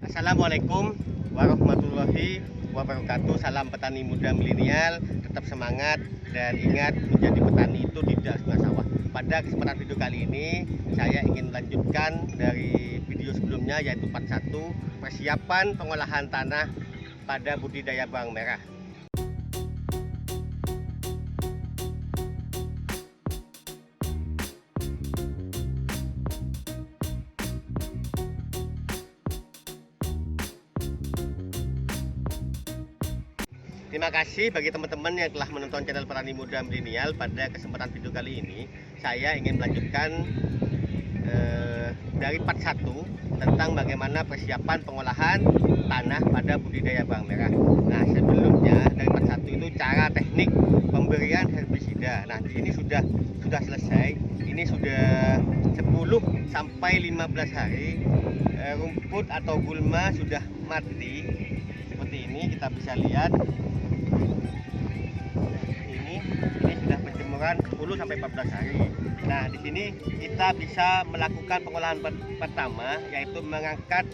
Assalamualaikum warahmatullahi wabarakatuh. Salam petani muda milenial, tetap semangat dan ingat menjadi petani itu tidak setengah sawah. Pada kesempatan video kali ini saya ingin melanjutkan dari video sebelumnya, yaitu part 1, persiapan pengolahan tanah pada budidaya bawang merah. Terima kasih bagi teman-teman yang telah menonton channel Petani Muda Milenial. Pada kesempatan video kali ini saya ingin melanjutkan dari part 1 tentang bagaimana persiapan pengolahan tanah pada budidaya bawang merah. Nah, sebelumnya dari part 1 itu cara teknik pemberian herbisida. Nah, ini sudah selesai. Ini sudah 10 sampai 15 hari. Rumput atau gulma sudah mati. Seperti ini kita bisa lihat. Ini sudah penjemuran 10 sampai 14 hari. Nah, di sini kita bisa melakukan pengolahan pertama, yaitu mengangkat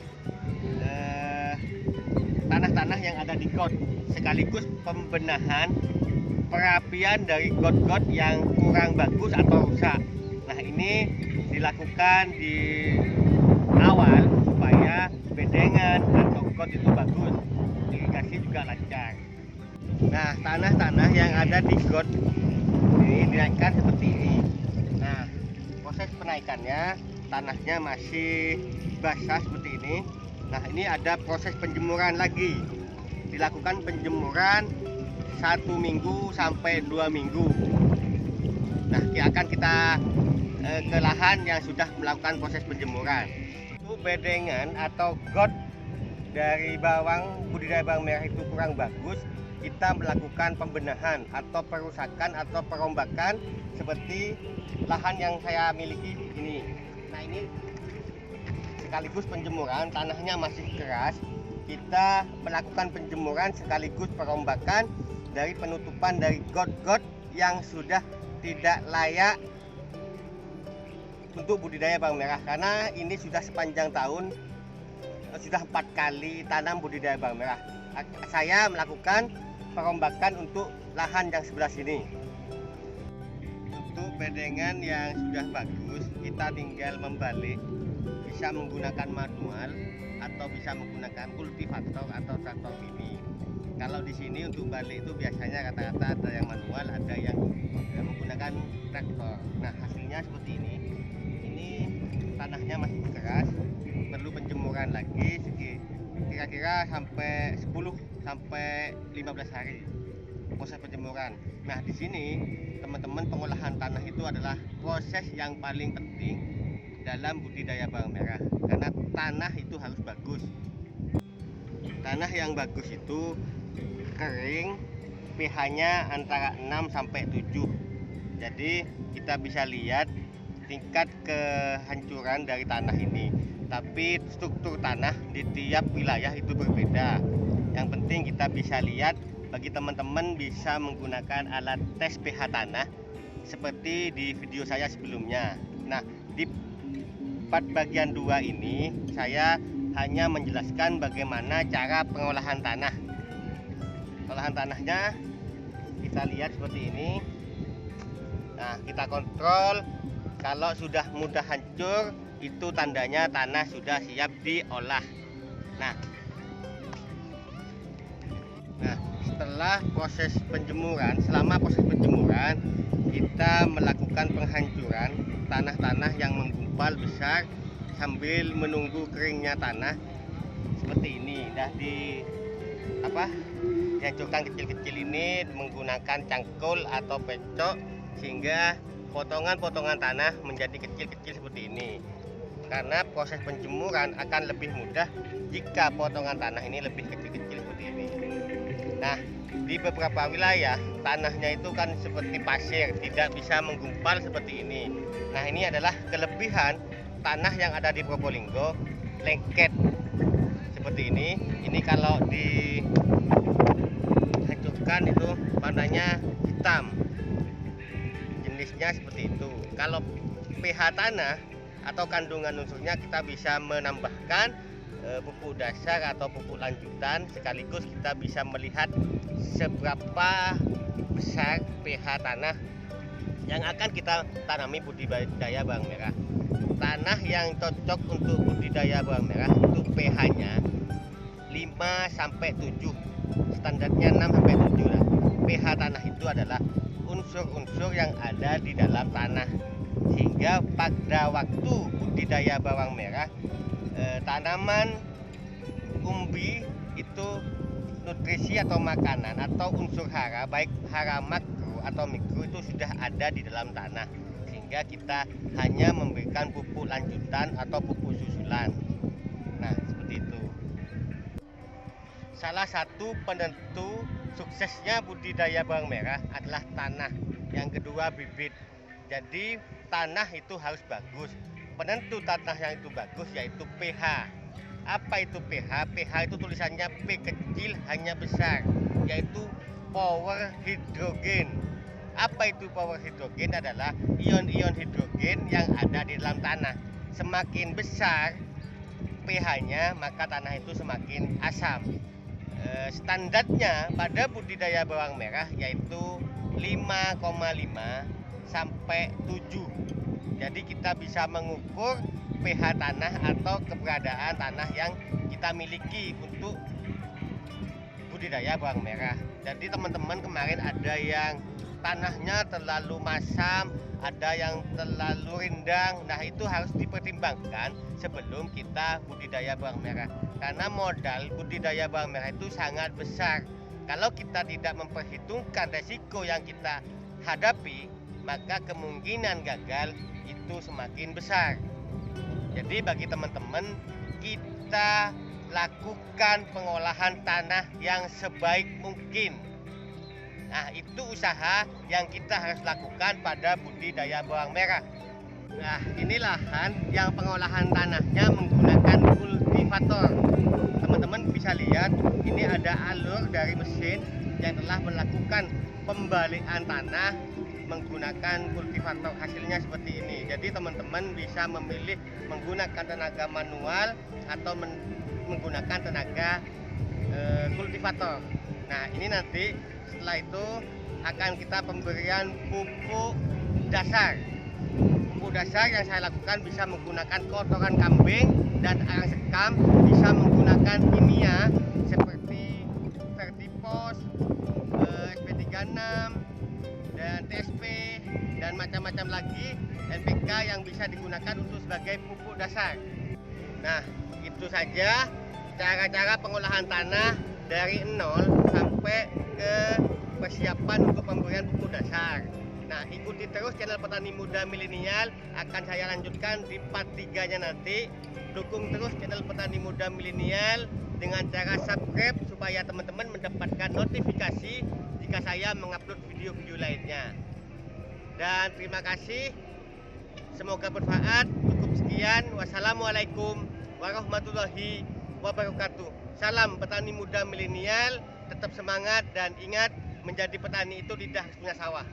tanah-tanah yang ada di got, sekaligus pembenahan perapian dari got-got yang kurang bagus atau rusak. Nah, ini dilakukan di awal supaya bedengan atau got itu bagus, irigasi juga lancar. Nah, tanah-tanah yang ada di got ini dinaikkan seperti ini. Nah, proses penaikannya, tanahnya masih basah seperti ini. Nah, ini ada proses penjemuran lagi. Dilakukan penjemuran 1 minggu sampai 2 minggu. Nah, akan kita ke lahan yang sudah melakukan proses penjemuran. Itu bedengan atau got dari budidaya bawang merah itu kurang bagus, kita melakukan pembenahan atau perusakan atau perombakan seperti lahan yang saya miliki ini. Nah, ini sekaligus penjemuran, tanahnya masih keras, kita melakukan penjemuran sekaligus perombakan dari penutupan dari got-got yang sudah tidak layak untuk budidaya bawang merah, karena ini sudah sepanjang tahun, sudah 4 kali tanam budidaya bawang merah. Saya melakukan perombakan untuk lahan yang sebelah sini. Untuk bedengan yang sudah bagus, kita tinggal membalik, bisa menggunakan manual atau bisa menggunakan kultivator atau traktor mini. Kalau di sini untuk balik itu biasanya rata-rata ada yang manual, ada yang menggunakan traktor. Nah, hasilnya seperti ini. Ini tanahnya masih keras, perlu penjemuran lagi kira-kira sampai 10 sampai 15 hari proses penjemuran. Nah, di sini teman-teman, pengolahan tanah itu adalah proses yang paling penting dalam budidaya bawang merah, karena tanah itu harus bagus. Tanah yang bagus itu kering, pH-nya antara 6 sampai 7. Jadi kita bisa lihat tingkat kehancuran dari tanah ini. Tapi struktur tanah di tiap wilayah itu berbeda. Yang penting kita bisa lihat, bagi teman-teman bisa menggunakan alat tes pH tanah seperti di video saya sebelumnya. Nah, di part bagian 2 ini saya hanya menjelaskan bagaimana cara pengolahan tanah. Pengolahan tanahnya kita lihat seperti ini. Nah, kita kontrol, kalau sudah mudah hancur itu tandanya tanah sudah siap diolah. Nah, setelah proses penjemuran, selama proses penjemuran kita melakukan penghancuran tanah-tanah yang menggumpal besar sambil menunggu keringnya tanah seperti ini. Dah dihancurkan kecil-kecil ini menggunakan cangkul atau pecok, sehingga potongan-potongan tanah menjadi kecil-kecil seperti ini. Karena proses penjemuran akan lebih mudah jika potongan tanah ini lebih kecil-kecil seperti ini. Nah, di beberapa wilayah tanahnya itu kan seperti pasir, tidak bisa menggumpal seperti ini. Nah, ini adalah kelebihan tanah yang ada di Probolinggo, lengket seperti ini. Ini kalau dihancurkan itu warnanya hitam, jenisnya seperti itu. Kalau pH tanah atau kandungan unsurnya kita bisa menambahkan pupuk dasar atau pupuk lanjutan, sekaligus kita bisa melihat seberapa besar pH tanah yang akan kita tanami budidaya bawang merah. Tanah yang cocok untuk budidaya bawang merah itu pH-nya 5 sampai 7. Standarnya 6 sampai 7 lah. pH tanah itu adalah unsur-unsur yang ada di dalam tanah, sehingga pada waktu budidaya bawang merah tanaman umbi itu nutrisi atau makanan atau unsur hara, baik hara makro atau mikro, itu sudah ada di dalam tanah, sehingga kita hanya memberikan pupuk lanjutan atau pupuk susulan. Nah, seperti itu. Salah satu penentu suksesnya budidaya bawang merah adalah tanah. Yang kedua, bibit. Jadi tanah itu harus bagus. Penentu tanah yang itu bagus yaitu pH. Apa itu pH? pH itu tulisannya P kecil hanya besar, yaitu power hidrogen. Apa itu power hidrogen? Adalah ion-ion hidrogen yang ada di dalam tanah. Semakin besar pH-nya, maka tanah itu semakin asam. Standarnya pada budidaya bawang merah yaitu 5,5 sampai 7. Jadi kita bisa mengukur pH tanah atau keberadaan tanah yang kita miliki untuk budidaya bawang merah. Jadi teman-teman, kemarin ada yang tanahnya terlalu masam, ada yang terlalu rindang. Nah, itu harus dipertimbangkan sebelum kita budidaya bawang merah, karena modal budidaya bawang merah itu sangat besar. Kalau kita tidak memperhitungkan resiko yang kita hadapi, maka kemungkinan gagal itu semakin besar. Jadi bagi teman-teman, kita lakukan pengolahan tanah yang sebaik mungkin. Nah, itu usaha yang kita harus lakukan pada budidaya bawang merah. Nah, ini lahan yang pengolahan tanahnya menggunakan kultivator. Teman-teman bisa lihat, ini ada alur dari mesin yang telah melakukan pembalikan tanah menggunakan kultivator. Hasilnya seperti ini. Jadi teman-teman bisa memilih menggunakan tenaga manual atau menggunakan tenaga kultivator. Nah, ini nanti setelah itu akan kita pemberian pupuk dasar. Pupuk dasar yang saya lakukan bisa menggunakan kotoran kambing dan arang sekam, bisa menggunakan kimia seperti Vertipos, SP36 dan TSP dan macam-macam lagi NPK yang bisa digunakan untuk sebagai pupuk dasar. Nah, itu saja cara-cara pengolahan tanah dari nol sampai ke persiapan untuk pemberian pupuk dasar. Nah, ikuti terus channel Petani Muda Milenial, akan saya lanjutkan di part 3-nya nanti. Dukung terus channel Petani Muda Milenial dengan cara subscribe supaya teman-teman mendapatkan notifikasi jika saya mengupload video-video lainnya. Dan terima kasih, semoga bermanfaat. Cukup sekian, wassalamualaikum warahmatullahi wabarakatuh. Salam petani muda milenial, tetap semangat dan ingat, menjadi petani itu tidak harus punya sawah.